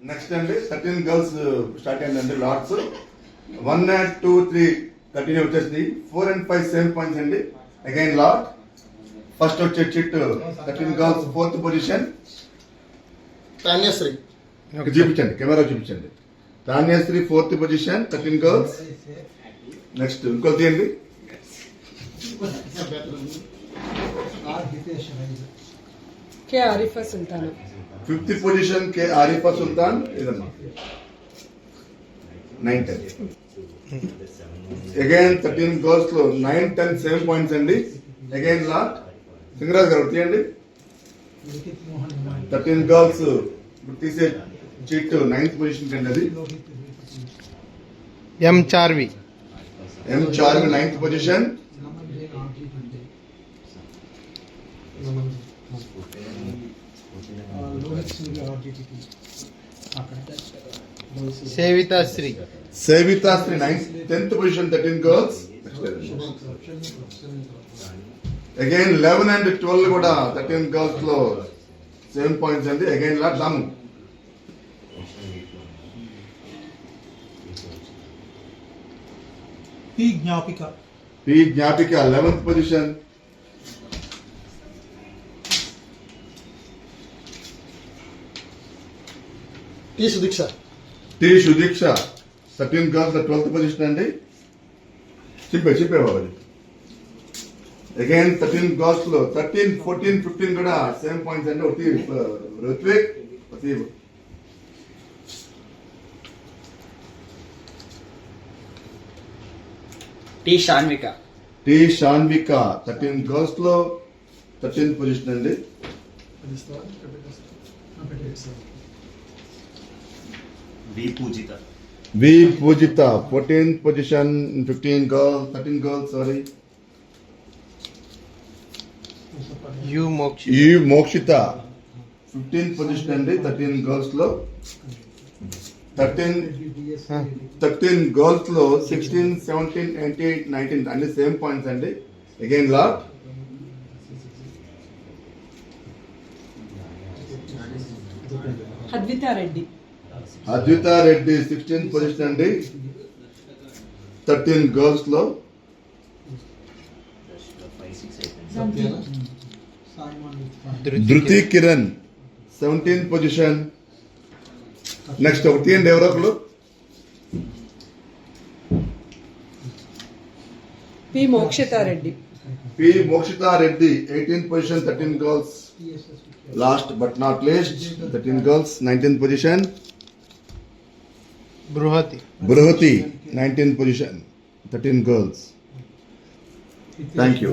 next అండి 13 girls start అయిందండి LADS 1 and 2 3 13 వచ్చేసింది 4 and 5 సేమ్ పాయింట్స్ అండి అగైన్ లాట్ ఫస్ట్ వచ్చే చిట్ 13 గర్ల్స్ ఫోర్త్ పొజిషన్ తాన్యశ్రీ చూపించండి కెమెరా చూపించండి తాన్యశ్రీ ఫోర్త్ పొజిషన్ 13 గర్ల్స్ నెక్స్ట్ ఇంకో తీయండి కే ఆరిఫా సుల్తాన్ ఫిఫ్త్ పొజిషన్ కే ఆరిఫా సుల్తాన్ ఇదమ్మా 9 10 అగైన్ 13 గర్ల్స్ లో 9 10 సేమ్ పాయింట్స్ అండి అగైన్ లాట్ సింగరాజ్ గారు తీయండి 13 గర్ల్స్ తీసే చిట్ 9th పొజిషన్ కండి అది M Charvi 9th position Sevithasri 10th position 13 girls again 11 and 12 కూడా 13 గర్ల్స్ లో సేమ్ పాయింట్స్ అండి అగైన్ లాట్ దాము P Gnapika 11th position T Sudeeksha T Sudeeksha 13 girls 12th position అండి చెప్పే బాబు అగైన్ 13 గర్ల్స్ లో 13 14 15 కూడా సేమ్ పాయింట్స్ అండి ఒకటి ఋత్విక్ ఒకటి టి షాన్విక 13 గర్ల్స్ లో 13th పొజిషన్ అండి వి పూజిత 14th position 13 girls sorry you ఈ మోక్షిత 15th పొజిషన్ అండి 13 గర్ల్స్ లో 13 గర్ల్స్ లో 16 17 18 19 అన్ని సేమ్ పాయింట్స్ అండి అగైన్ లాట్ అద్వితారెడ్డి అద్వితారెడ్డి 16th పొజిషన్ అండి 13 గర్ల్స్ లో ధృతి కిరణ్ 17th పొజిషన్ నెక్స్ట్ ఒకటి అండి ఎవరొకరు P మోక్షితారెడ్డి P మోక్షితారెడ్డి 18th position 13 girls last but not least 13 girls 19th position బృహతి 19th position 13 girls thank you